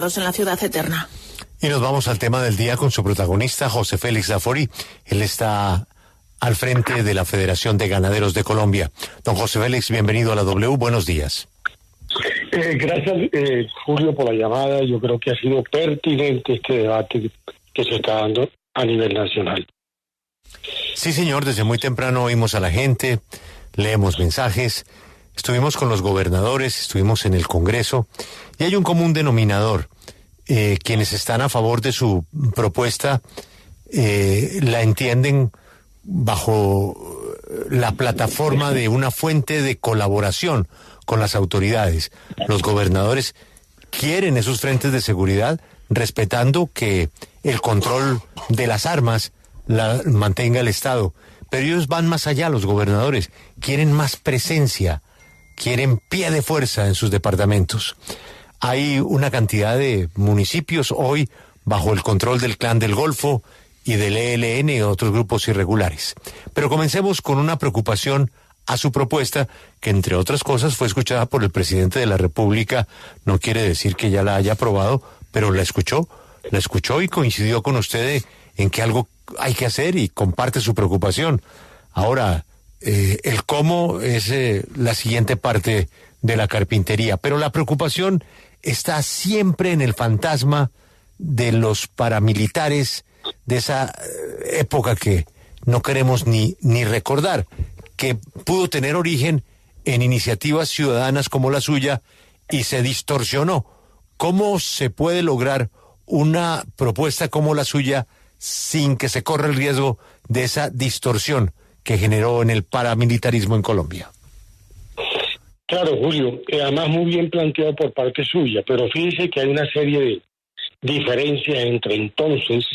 en la ciudad eterna. Y nos vamos al tema del día con su protagonista, José Félix Laforí. Él está al frente de la Federación de Ganaderos de Colombia. Don José Félix, bienvenido a la W. Buenos días. Gracias, Julio, por la llamada. Yo creo que ha sido pertinente este debate que se está dando a nivel nacional. Sí, señor, desde muy temprano oímos a la gente, leemos mensajes, estuvimos con los gobernadores, estuvimos en el Congreso, y hay un común denominador. Quienes están a favor de su propuesta la entienden bajo la plataforma de una fuente de colaboración con las autoridades. Los gobernadores quieren esos frentes de seguridad, respetando que el control de las armas la mantenga el Estado. Pero ellos van más allá, los gobernadores quieren más presencia, quieren pie de fuerza en sus departamentos. Hay una cantidad de municipios hoy bajo el control del Clan del Golfo y del ELN y otros grupos irregulares. Pero comencemos con una preocupación a su propuesta, que entre otras cosas fue escuchada por el presidente de la República. No quiere decir que ya la haya aprobado, pero la escuchó y coincidió con usted en que algo hay que hacer y comparte su preocupación. Ahora, el cómo es la siguiente parte de la carpintería, pero la preocupación está siempre en el fantasma de los paramilitares de esa época que no queremos ni recordar, que pudo tener origen en iniciativas ciudadanas como la suya y se distorsionó. ¿Cómo se puede lograr una propuesta como la suya sin que se corra el riesgo de esa distorsión que generó en el paramilitarismo en Colombia? Claro, Julio, además muy bien planteado por parte suya, pero fíjese que hay una serie de diferencias entre entonces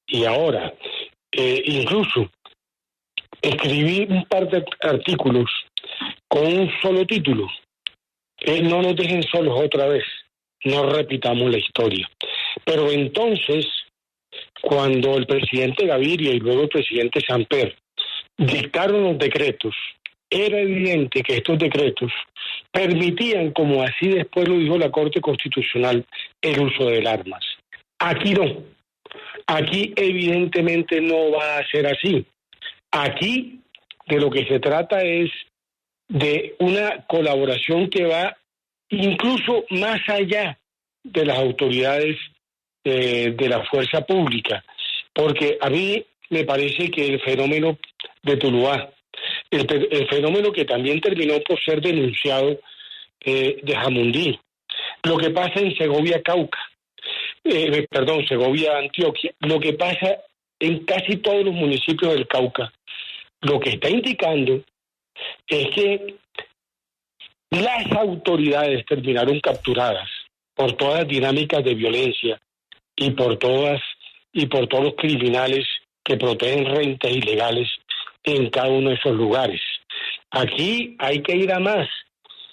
y ahora. Incluso escribí un par de artículos con un solo título. No nos dejen solos otra vez, no repitamos la historia. Pero entonces, cuando el presidente Gaviria y luego el presidente Samper dictaron los decretos, era evidente que estos decretos permitían, como así después lo dijo la Corte Constitucional, el uso del armas. Aquí no. Aquí evidentemente no va a ser así. Aquí de lo que se trata es de una colaboración que va incluso más allá de las autoridades de la fuerza pública. Porque a mí me parece que el fenómeno de Tuluá, el fenómeno que también terminó por ser denunciado de Jamundí, lo que pasa en Segovia, Antioquia, lo que pasa en casi todos los municipios del Cauca, lo que está indicando es que las autoridades terminaron capturadas por todas las dinámicas de violencia y por todos los criminales que protegen rentas ilegales en cada uno de esos lugares. Aquí hay que ir a más.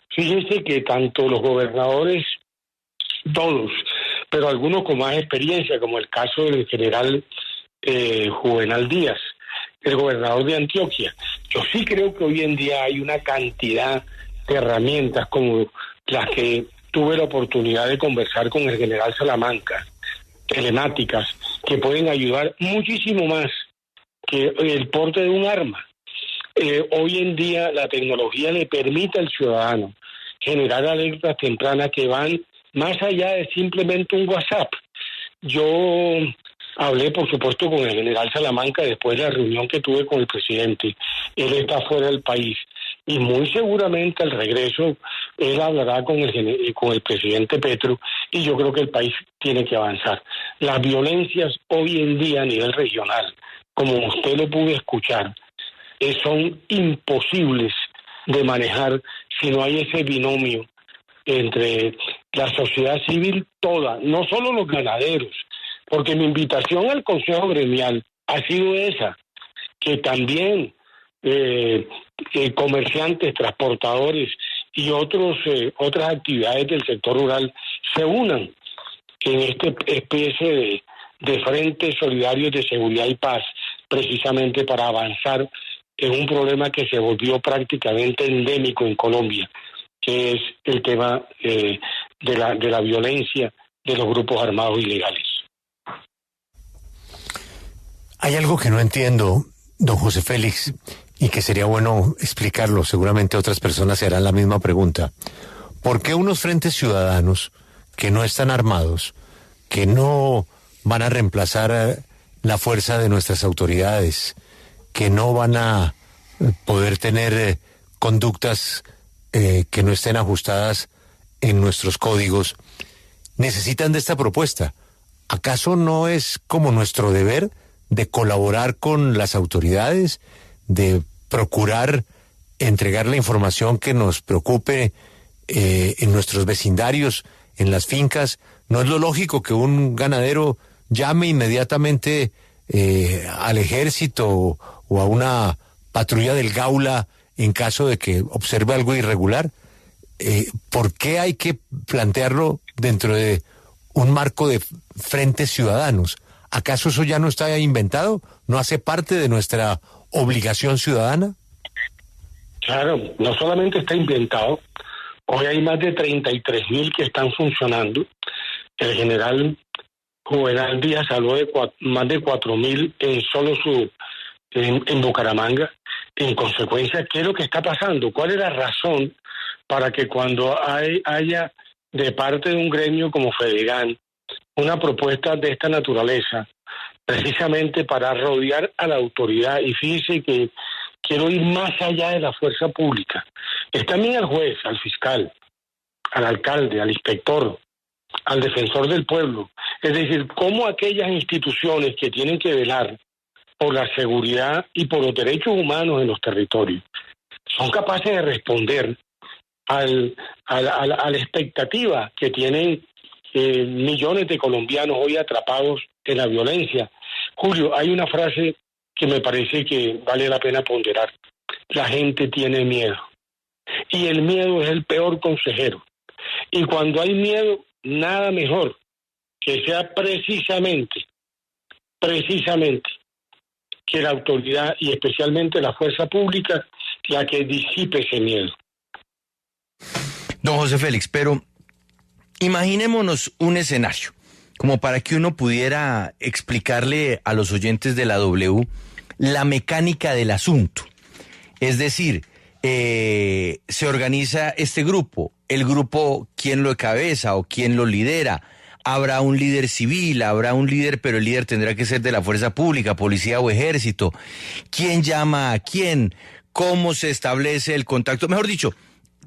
Fíjense que tanto los gobernadores, todos, pero algunos con más experiencia, como el caso del general Juvenal Díaz, el gobernador de Antioquia. Yo sí creo que hoy en día hay una cantidad de herramientas como las que tuve la oportunidad de conversar con el general Salamanca, telemáticas, que pueden ayudar muchísimo más que el porte de un arma. Hoy en día la tecnología le permite al ciudadano generar alertas tempranas que van más allá de simplemente un WhatsApp. Yo hablé, por supuesto, con el general Salamanca después de la reunión que tuve con el presidente. Él está fuera del país y muy seguramente al regreso él hablará con el presidente Petro, y yo creo que el país tiene que avanzar. Las violencias hoy en día a nivel regional, como usted lo pudo escuchar, son imposibles de manejar si no hay ese binomio entre la sociedad civil toda, no solo los ganaderos, porque mi invitación al Consejo Gremial ha sido esa, que también comerciantes, transportadores y otras actividades del sector rural se unan en esta especie de frentes solidarios de seguridad y paz, precisamente para avanzar en un problema que se volvió prácticamente endémico en Colombia, que es el tema de la violencia de los grupos armados ilegales. Hay algo que no entiendo, don José Félix, y que sería bueno explicarlo. Seguramente otras personas se harán la misma pregunta. ¿Por qué unos frentes ciudadanos que no están armados, que no van a reemplazar la fuerza de nuestras autoridades, que no van a poder tener conductas que no estén ajustadas en nuestros códigos, necesitan de esta propuesta? ¿Acaso no es como nuestro deber de colaborar con las autoridades, de procurar entregar la información que nos preocupe en nuestros vecindarios, en las fincas? ¿No es lo lógico que un ganadero llame inmediatamente al ejército o a una patrulla del Gaula en caso de que observe algo irregular? ¿Por qué hay que plantearlo dentro de un marco de frentes ciudadanos? ¿Acaso eso ya no está inventado? ¿No hace parte de nuestra obligación ciudadana? Claro, no solamente está inventado. Hoy hay más de 33.000 que están funcionando. El general Juvenal Díaz habló de más de 4.000 en Bucaramanga. En consecuencia, ¿qué es lo que está pasando? ¿Cuál es la razón para que cuando haya de parte de un gremio como Fedegan una propuesta de esta naturaleza, precisamente para rodear a la autoridad? Y fíjese que quiero ir más allá de la fuerza pública. Es también al juez, al fiscal, al alcalde, al inspector, al defensor del pueblo. Es decir, cómo aquellas instituciones que tienen que velar por la seguridad y por los derechos humanos en los territorios son capaces de responder a la expectativa que tienen millones de colombianos hoy atrapados en la violencia. Julio, hay una frase que me parece que vale la pena ponderar. La gente tiene miedo y el miedo es el peor consejero. Y cuando hay miedo, nada mejor que sea precisamente que la autoridad y especialmente la fuerza pública la que disipe ese miedo. Don José Félix, pero imaginémonos un escenario, como para que uno pudiera explicarle a los oyentes de la W la mecánica del asunto. Es decir, se organiza este grupo, el grupo, ¿quién lo encabeza o quién lo lidera? Habrá un líder civil, habrá un líder, pero el líder tendrá que ser de la fuerza pública, policía o ejército. ¿Quién llama a quién? ¿Cómo se establece el contacto? Mejor dicho,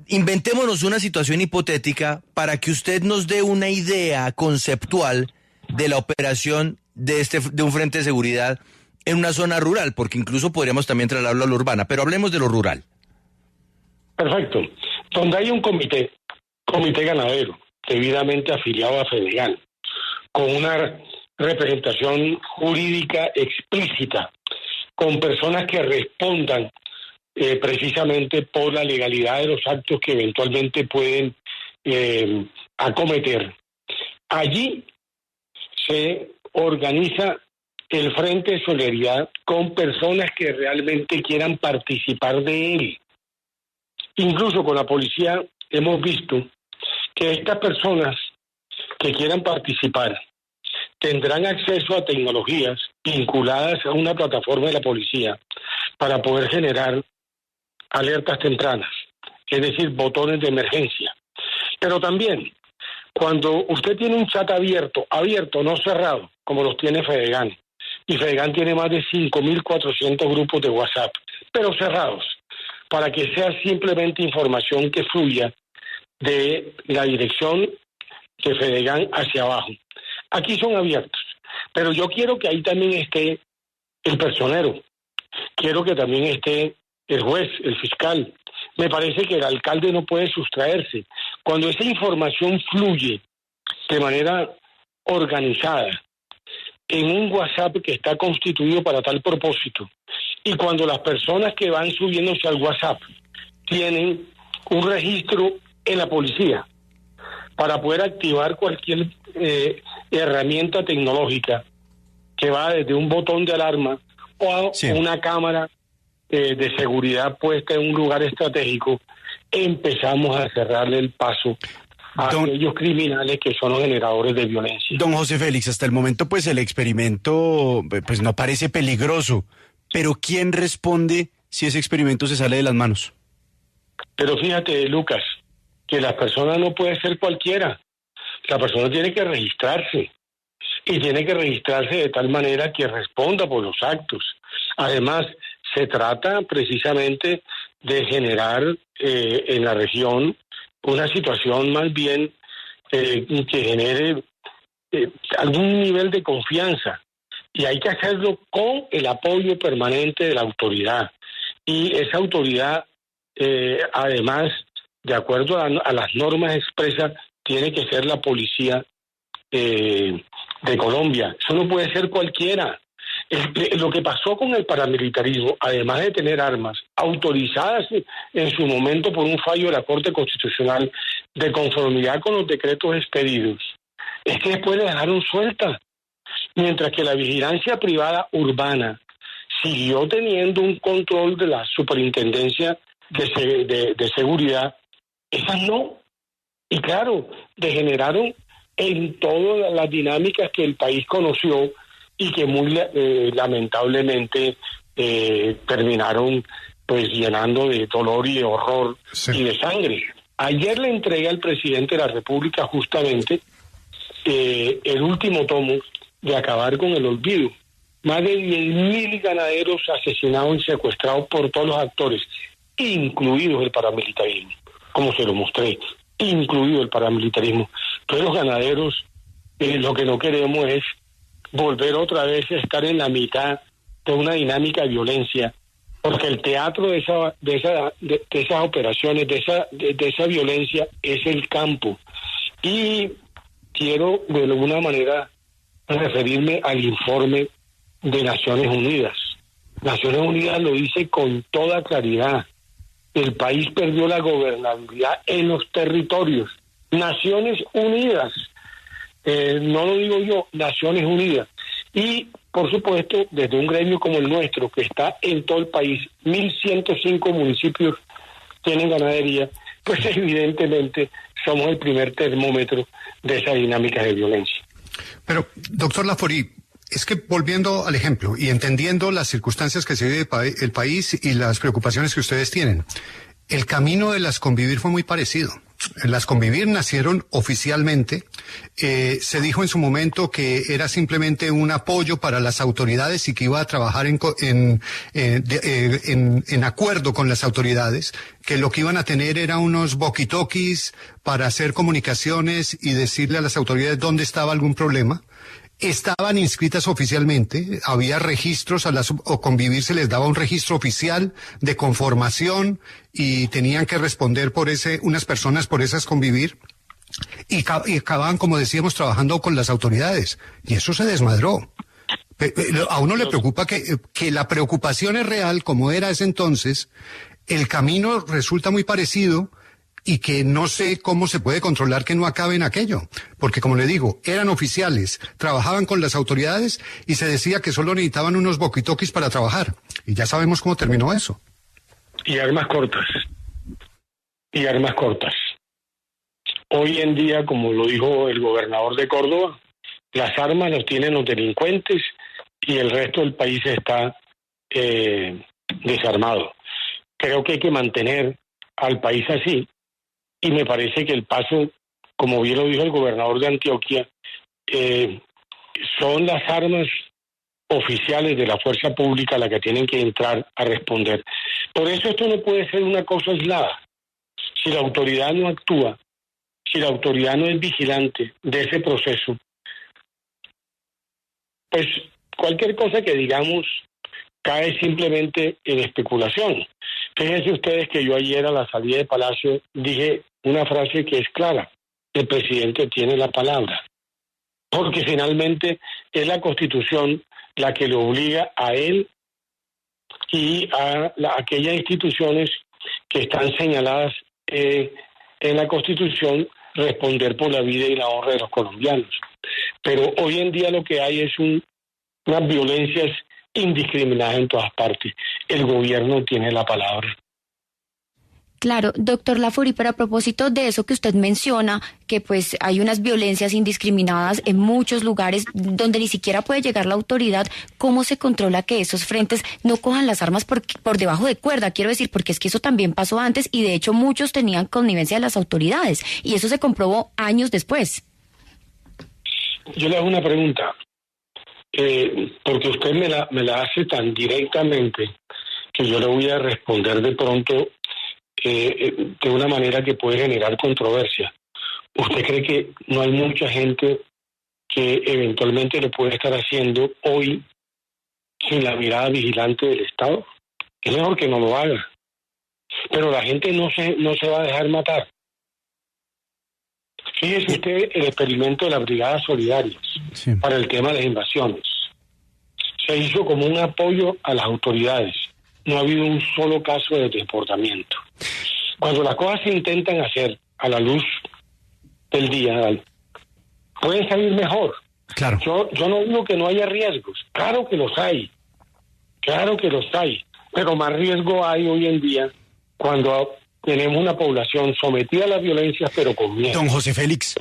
inventémonos una situación hipotética para que usted nos dé una idea conceptual de la operación de un frente de seguridad en una zona rural, porque incluso podríamos también trasladarlo a la urbana, pero hablemos de lo rural. Perfecto. Donde hay un comité ganadero, debidamente afiliado a Fedegan, con una representación jurídica explícita, con personas que respondan precisamente por la legalidad de los actos que eventualmente pueden acometer. Allí se organiza el Frente de Solidaridad con personas que realmente quieran participar de él. Incluso con la policía hemos visto que estas personas que quieran participar tendrán acceso a tecnologías vinculadas a una plataforma de la policía para poder generar alertas tempranas, es decir, botones de emergencia. Pero también, cuando usted tiene un chat abierto, no cerrado, como los tiene Fedegan, y Fedegan tiene más de 5.400 grupos de WhatsApp, pero cerrados, para que sea simplemente información que fluya de la dirección de Fedegan hacia abajo. Aquí son abiertos, pero yo quiero que ahí también esté el personero, quiero que también esté el juez, el fiscal. Me parece que el alcalde no puede sustraerse. Cuando esa información fluye de manera organizada en un WhatsApp que está constituido para tal propósito, y cuando las personas que van subiéndose al WhatsApp tienen un registro en la policía para poder activar cualquier herramienta tecnológica que va desde un botón de alarma o a una cámara de seguridad puesta en un lugar estratégico, empezamos a cerrarle el paso a aquellos criminales que son los generadores de violencia. Don José Félix, hasta el momento pues el experimento pues no parece peligroso, pero ¿quién responde si ese experimento se sale de las manos? Pero fíjate, Lucas, que la persona no puede ser cualquiera. La persona tiene que registrarse y tiene que registrarse de tal manera que responda por los actos. Además, se trata precisamente de generar en la región una situación más bien que genere algún nivel de confianza. Y hay que hacerlo con el apoyo permanente de la autoridad. Y esa autoridad, además, de acuerdo a las normas expresas, tiene que ser la policía de Colombia. Eso no puede ser cualquiera. Lo que pasó con el paramilitarismo, además de tener armas autorizadas en su momento por un fallo de la Corte Constitucional de conformidad con los decretos expedidos, es que después le dejaron suelta. Mientras que la vigilancia privada urbana siguió teniendo un control de la superintendencia de seguridad, esas no. Y claro, degeneraron en todas las dinámicas que el país conoció y que muy lamentablemente terminaron pues llenando de dolor y de horror y de sangre. Ayer le entregué al presidente de la República justamente el último tomo de Acabar con el Olvido. Más de 10.000 ganaderos asesinados y secuestrados por todos los actores, incluidos el paramilitarismo, como se lo mostré, incluido el paramilitarismo. Todos los ganaderos, lo que no queremos es volver otra vez a estar en la mitad de una dinámica de violencia, porque el teatro de esas operaciones, de esa violencia, es el campo. Y quiero de alguna manera referirme al informe de Naciones Unidas. Naciones Unidas lo dice con toda claridad. El país perdió la gobernabilidad en los territorios. Naciones Unidas, no lo digo yo, Naciones Unidas. Y, por supuesto, desde un gremio como el nuestro, que está en todo el país, 1.105 municipios tienen ganadería, pues evidentemente somos el primer termómetro de esa dinámica de violencia. Pero, doctor Laforí, es que volviendo al ejemplo y entendiendo las circunstancias que se vive el país y las preocupaciones que ustedes tienen, el camino de las Convivir fue muy parecido. Las Convivir nacieron oficialmente, se dijo en su momento que era simplemente un apoyo para las autoridades y que iba a trabajar en acuerdo con las autoridades, que lo que iban a tener era unos walkie-talkies para hacer comunicaciones y decirle a las autoridades dónde estaba algún problema. Estaban inscritas oficialmente, había registros, o Convivir se les daba un registro oficial de conformación y tenían que responder por unas personas por esas Convivir y acababan, como decíamos, trabajando con las autoridades y eso se desmadró. A uno le preocupa que la preocupación es real, como era ese entonces, el camino resulta muy parecido y que no sé cómo se puede controlar que no acabe en aquello. Porque, como le digo, eran oficiales, trabajaban con las autoridades y se decía que solo necesitaban unos walkie-talkies para trabajar. Y ya sabemos cómo terminó eso. Y armas cortas. Y armas cortas. Hoy en día, como lo dijo el gobernador de Córdoba, las armas las tienen los delincuentes y el resto del país está desarmado. Creo que hay que mantener al país así. Y me parece que el paso, como bien lo dijo el gobernador de Antioquia, son las armas oficiales de la fuerza pública las que tienen que entrar a responder. Por eso esto no puede ser una cosa aislada. Si la autoridad no actúa, si la autoridad no es vigilante de ese proceso, pues cualquier cosa que digamos cae simplemente en especulación. Fíjense ustedes que yo ayer a la salida de Palacio dije una frase que es clara: el presidente tiene la palabra, porque finalmente es la Constitución la que le obliga a él y a aquellas instituciones que están señaladas en la Constitución responder por la vida y la honra de los colombianos. Pero hoy en día lo que hay es unas violencias indiscriminadas en todas partes. El gobierno tiene la palabra. Claro, doctor Lafouri, pero a propósito de eso que usted menciona, que pues hay unas violencias indiscriminadas en muchos lugares donde ni siquiera puede llegar la autoridad, ¿cómo se controla que esos frentes no cojan las armas por debajo de cuerda? Quiero decir, porque es que eso también pasó antes y de hecho muchos tenían connivencia de las autoridades y eso se comprobó años después. Yo le hago una pregunta, porque usted me la hace tan directamente que yo le voy a responder de pronto de una manera que puede generar controversia. ¿Usted cree que no hay mucha gente que eventualmente lo puede estar haciendo hoy sin la mirada vigilante del Estado? Es mejor que no lo haga. Pero la gente no se va a dejar matar. Fíjese usted el experimento de las brigadas solidarias para el tema de las invasiones. Se hizo como un apoyo a las autoridades. No ha habido un solo caso de desbordamiento. Cuando las cosas se intentan hacer a la luz del día, pueden salir mejor. Claro. Yo no digo que no haya riesgos. Claro que los hay. Pero más riesgo hay hoy en día cuando tenemos una población sometida a la violencia, pero con miedo. Don José Félix,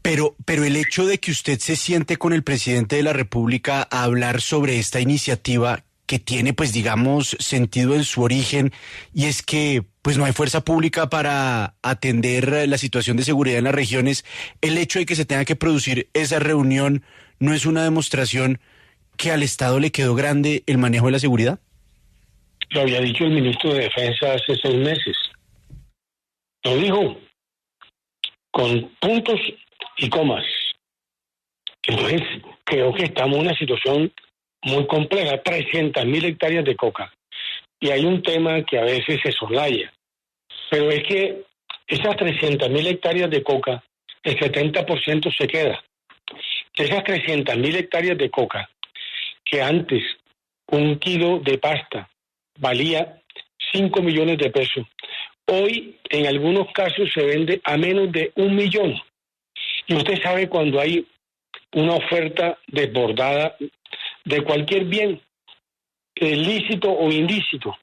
pero el hecho de que usted se siente con el presidente de la República a hablar sobre esta iniciativa que tiene, pues digamos, sentido en su origen, y es que pues no hay fuerza pública para atender la situación de seguridad en las regiones, el hecho de que se tenga que producir esa reunión, ¿no es una demostración que al Estado le quedó grande el manejo de la seguridad? Lo había dicho el ministro de Defensa hace 6 meses. Lo dijo con puntos y comas. Entonces, creo que estamos en una situación muy compleja, 300.000 hectáreas de coca. Y hay un tema que a veces se soslaya, pero es que esas 300.000 hectáreas de coca, el 70% se queda. De esas 300.000 hectáreas de coca, que antes un kilo de pasta valía 5 millones de pesos, hoy en algunos casos se vende a menos de 1 millón. Y usted sabe, cuando hay una oferta desbordada de cualquier bien, lícito o ilícito,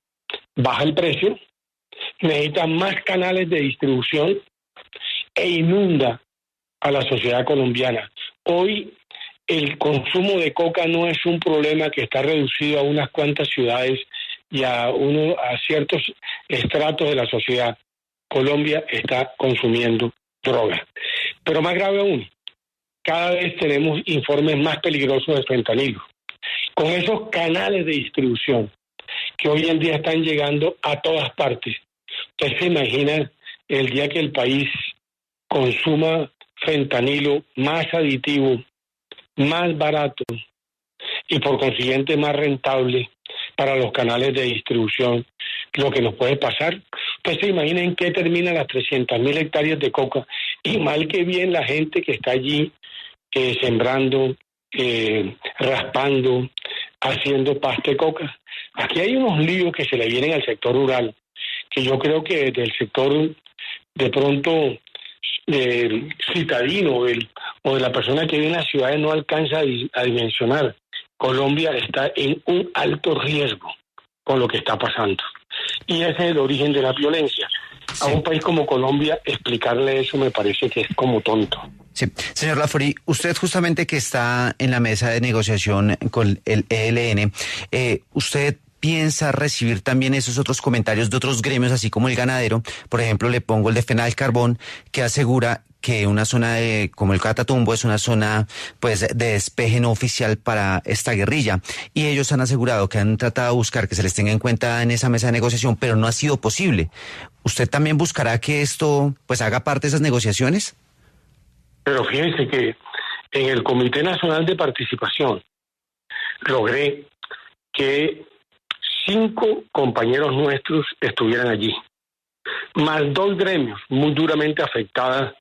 baja el precio, necesita más canales de distribución e inunda a la sociedad colombiana. Hoy el consumo de coca no es un problema que está reducido a unas cuantas ciudades y a ciertos estratos de la sociedad. Colombia está consumiendo droga. Pero más grave aún, cada vez tenemos informes más peligrosos de fentanilo. Con esos canales de distribución que hoy en día están llegando a todas partes. ¿Usted se imagina el día que el país consuma fentanilo más aditivo, más barato y por consiguiente más rentable para los canales de distribución, lo que nos puede pasar? Usted se imagina en qué terminan las 300.000 hectáreas de coca, y mal que bien la gente que está allí sembrando, raspando, haciendo pasta de coca. Aquí hay unos líos que se le vienen al sector rural, que yo creo que desde el sector de pronto citadino o de la persona que vive en las ciudades no alcanza a dimensionar. Colombia está en un alto riesgo con lo que está pasando. Y ese es el origen de la violencia. A un país como Colombia explicarle eso me parece que es como tonto. Sí, señor Lafouri, usted justamente que está en la mesa de negociación con el ELN, ¿usted piensa recibir también esos otros comentarios de otros gremios, así como el ganadero? Por ejemplo, le pongo el de Fenal Carbón, que asegura que una zona como el Catatumbo es una zona pues de despeje no oficial para esta guerrilla, y ellos han asegurado que han tratado de buscar que se les tenga en cuenta en esa mesa de negociación, pero no ha sido posible. ¿Usted también buscará que esto pues haga parte de esas negociaciones? Pero fíjense que en el Comité Nacional de Participación logré que 5 compañeros nuestros estuvieran allí, más 2 gremios muy duramente afectadas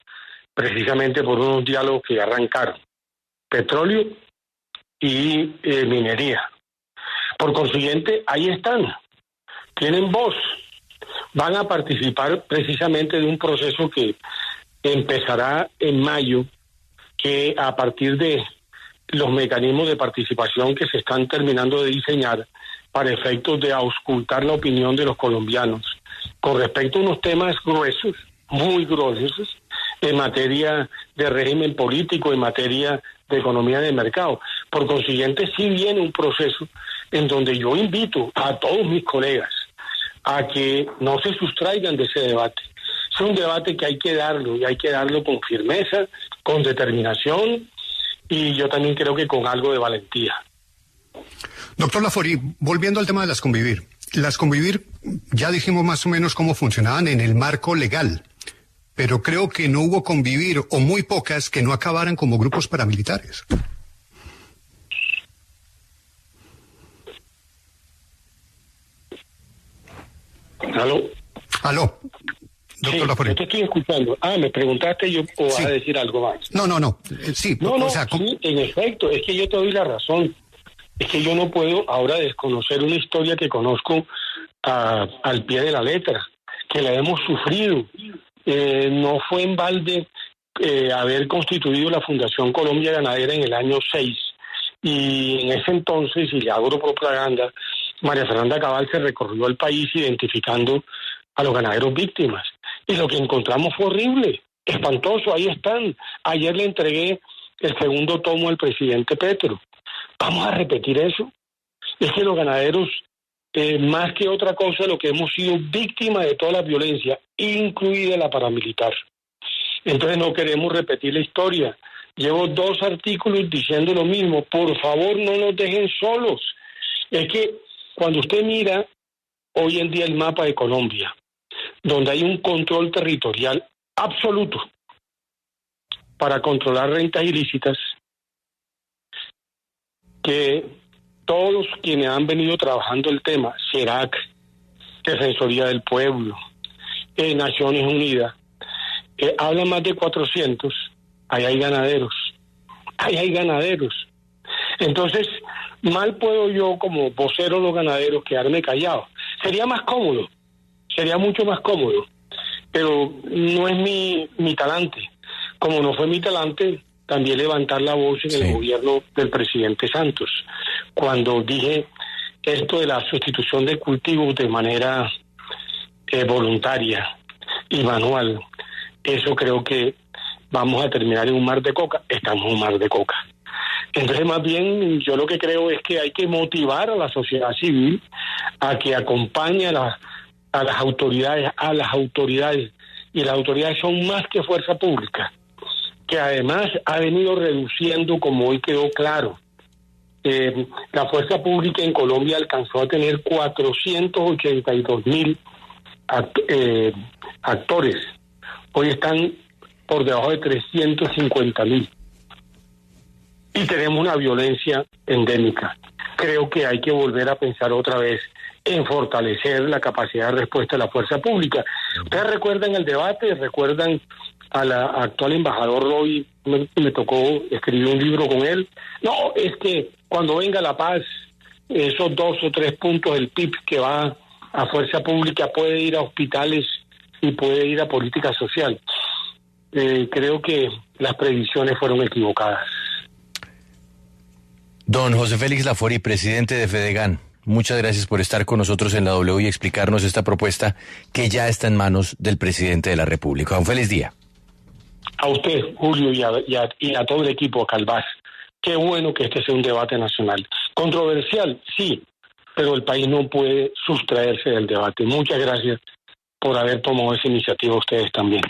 precisamente por unos diálogos que arrancaron: petróleo y minería. Por consiguiente, ahí están, tienen voz, van a participar precisamente de un proceso que empezará en mayo, que a partir de los mecanismos de participación que se están terminando de diseñar para efectos de auscultar la opinión de los colombianos con respecto a unos temas gruesos, muy gruesos, en materia de régimen político, en materia de economía de mercado. Por consiguiente, sí viene un proceso en donde yo invito a todos mis colegas a que no se sustraigan de ese debate. Es un debate que hay que darlo, y hay que darlo con firmeza, con determinación, y yo también creo que con algo de valentía. Doctor Laforí, volviendo al tema de las Convivir. Las Convivir, ya dijimos más o menos cómo funcionaban en el marco legal, pero creo que no hubo Convivir, o muy pocas, que no acabaran como grupos paramilitares. Aló. Doctor Laforí. Yo te estoy escuchando. ¿Me preguntaste yo o vas a decir algo más? No. Sí. Sí, en efecto, es que yo te doy la razón. Es que yo no puedo ahora desconocer una historia que conozco al pie de la letra, que la hemos sufrido. No fue en balde haber constituido la Fundación Colombia Ganadera en el año 6. Y en ese entonces, y le hago propaganda, María Fernanda Cabal se recorrió el país identificando a los ganaderos víctimas. Y lo que encontramos fue horrible, espantoso, ahí están. Ayer le entregué el segundo tomo al presidente Petro. ¿Vamos a repetir eso? Es que los ganaderos, más que otra cosa, lo que hemos sido víctimas de toda la violencia, incluida la paramilitar. Entonces no queremos repetir la historia. Llevo 2 artículos diciendo lo mismo. Por favor, no nos dejen solos. Es que cuando usted mira hoy en día el mapa de Colombia, donde hay un control territorial absoluto para controlar rentas ilícitas, que todos quienes han venido trabajando el tema, SERAC, Defensoría del Pueblo, Naciones Unidas, hablan más de 400, ahí hay ganaderos. Entonces, mal puedo yo como vocero de los ganaderos quedarme callado. Sería más cómodo, sería mucho más cómodo, pero no es mi talante. Como no fue mi talante, también levantar la voz en el gobierno del presidente Santos. Cuando dije esto de la sustitución de cultivos de manera voluntaria y manual, eso creo que vamos a terminar en un mar de coca. Estamos en un mar de coca. Entonces, más bien, yo lo que creo es que hay que motivar a la sociedad civil a que acompañe a las autoridades, y las autoridades son más que fuerza pública, que además ha venido reduciendo, como hoy quedó claro. La fuerza pública en Colombia alcanzó a tener 482.000 actores. Hoy están por debajo de 350.000. Y tenemos una violencia endémica. Creo que hay que volver a pensar otra vez en fortalecer la capacidad de respuesta de la fuerza pública. Ustedes recuerdan el debate, recuerdan al actual embajador Roy, me tocó escribir un libro con él. No, es que cuando venga la paz, esos 2 o 3 puntos del PIB que va a fuerza pública puede ir a hospitales y puede ir a política social. Creo que las previsiones fueron equivocadas. Don José Félix Laforí, presidente de Fedegan, muchas gracias por estar con nosotros en la W y explicarnos esta propuesta que ya está en manos del presidente de la República. Un feliz día. A usted, Julio, y a todo el equipo Calvás. Qué bueno que este sea un debate nacional. Controversial, sí, pero el país no puede sustraerse del debate. Muchas gracias por haber tomado esa iniciativa ustedes también.